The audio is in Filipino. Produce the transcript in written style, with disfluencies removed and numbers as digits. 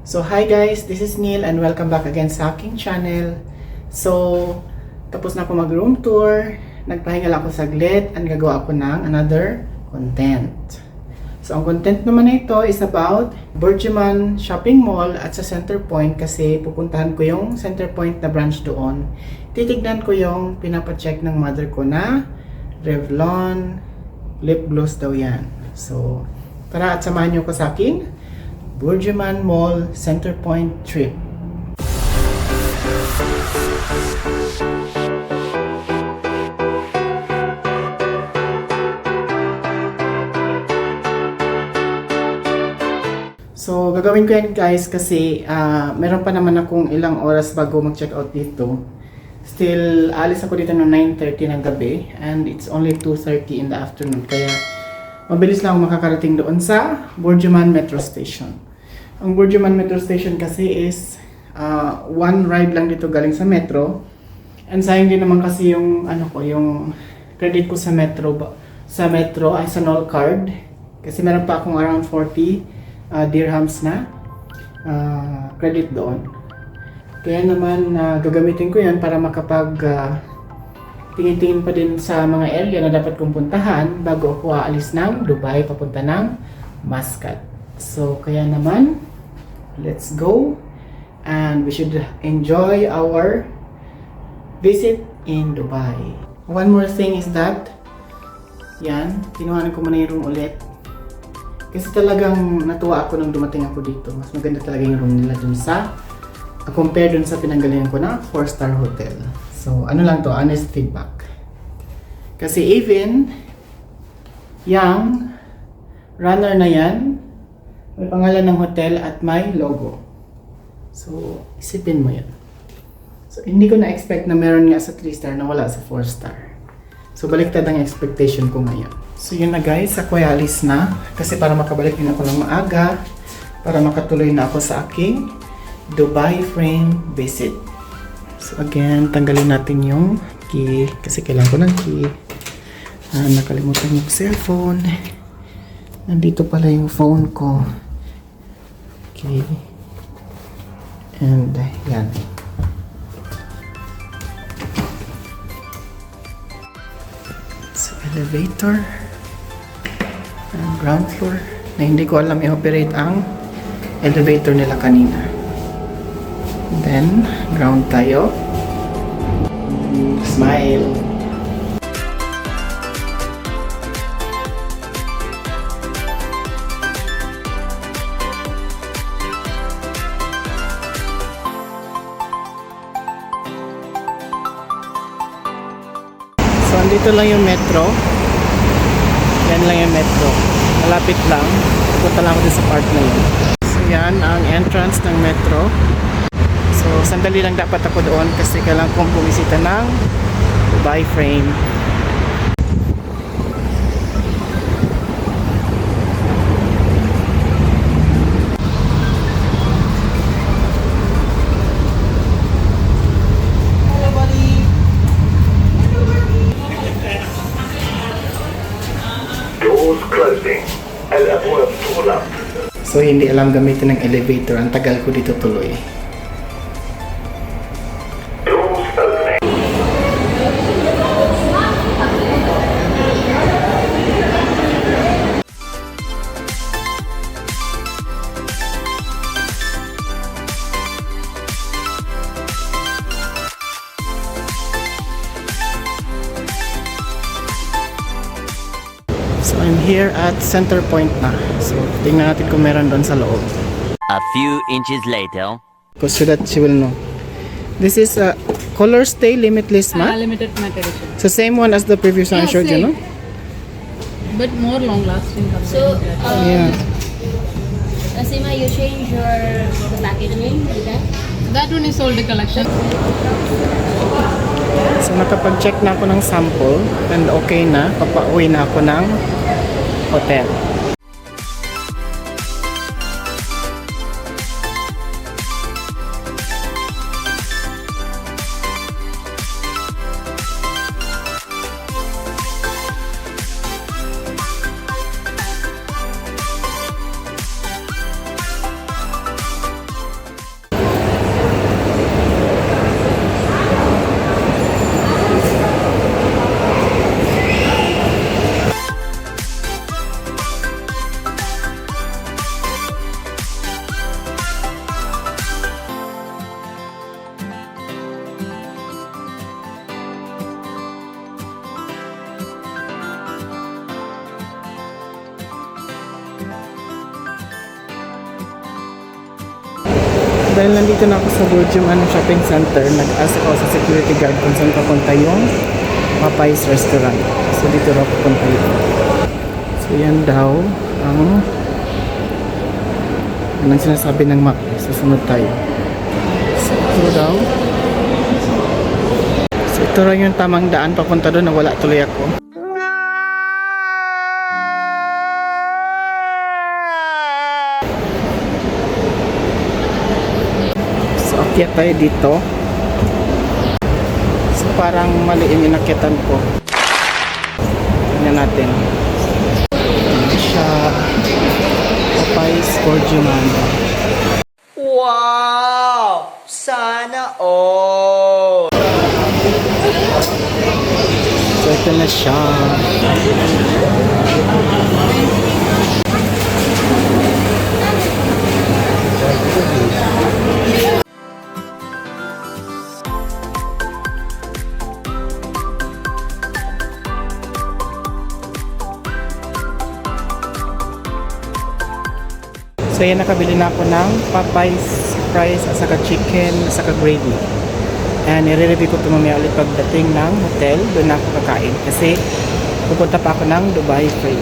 So hi guys, this is Neil and welcome back again sa aking channel. So, tapos na ako mag-room tour, nagpahinga lang ako saglit and gagawa ako ng another content. So, ang content naman na ito is about Burjuman Shopping Mall at sa Center Point kasi pupuntahan ko yung Center Point na branch doon. Titignan ko yung pinapacheck ng mother ko na Revlon lip gloss daw yan. So, tara at samahan niyo ko sa akin Burjuman Mall Center Point trip. So, gagawin ko yan guys kasi meron pa naman akong ilang oras bago mag-check out dito. Still, alis ako dito noong 9:30 ng gabi and it's only 2:30 in the afternoon. Kaya, mabilis lang ako makakarating doon sa Burjuman Metro Station. Ang Burjuman Metro Station kasi is one ride lang dito galing sa metro. And sayang din naman kasi yung yung credit ko sa metro ay sa Nol card. Kasi meron pa akong around 40 dirhams na credit doon. Kaya naman gagamitin ko yan para makapag tingin-tingin pa din sa mga area na dapat kong puntahan bago ako aalis ng Dubai papunta ng Muscat. So kaya naman, let's go and we should enjoy our visit in Dubai. One more thing is that yan, kinuhanan ko muna yung room ulit. Kasi talagang natuwa ako nung dumating ako dito. Mas maganda talaga yung room nila dun sa compare dun sa pinanggalingan ko na 4-star hotel. So, ano lang to, honest feedback. Kasi even yung runner na yan, may pangalan ng hotel at may logo. So, isipin mo yan. So, hindi ko na-expect na meron nga sa 3-star na wala sa 4-star. So, baliktad ang expectation ko ngayon. So, yun na guys, ako ay alis na. Kasi para makabalik din ako ng maaga, para makatuloy na ako sa aking Dubai frame visit. So again, tanggalin natin yung key kasi kailangan ko ng key. Nakalimutan yung cellphone. Nandito pala yung phone ko. Okay. And yan. So elevator. Ground floor. Na hindi ko alam i-operate ang elevator nila kanina. Then, ground tayo. Smile. So, andito lang yung metro. Yan lang yung metro. Malapit lang. Punta lang ako din sa part na yun. So, yan ang entrance ng metro. So, sandali lang dapat ako doon kasi kailangan kong bumisita ng Dubai frame. Hello, buddy! Doors closing. Al-abwab tughlaq. So, hindi alam gamitin ng elevator. Ang tagal ko dito tuloy. So I'm here at Center Point na. So tingnan natin kung meron doon sa loob. A few inches later. So that she will know. This is a color stay limitless matte. Limited matte edition. So same one as the previous one I showed you, no? But more long lasting. So, Yeah. Asima, you change the packaging like that? That one is sold the collection. So nakapag-check na ako ng sample and okay na. Papauwi na ako ng hotel. Dahil nandito na ako sa Burjum shopping center, nag-ask ako sa security guard kung saan papunta yung Popeyes restaurant. So dito raw papunta yun. So yan daw ang anong sinasabi ng map. Susunod tayo. So ito daw. So ito raw yung tamang daan papunta doon na wala tuloy ako. So akyat tayo dito. So parang mali yung inakyatan ko. Tingnan natin. Ito siya. Popeyes Burjum. Wow! Sana all! So ito na siya. So yan, nakabili na ako ng Popeyes fries at saka chicken at saka gravy. And i-review ko ito mamaya ulit pagdating ng hotel. Doon na ako kakain kasi pupunta pa ako ng Dubai Free.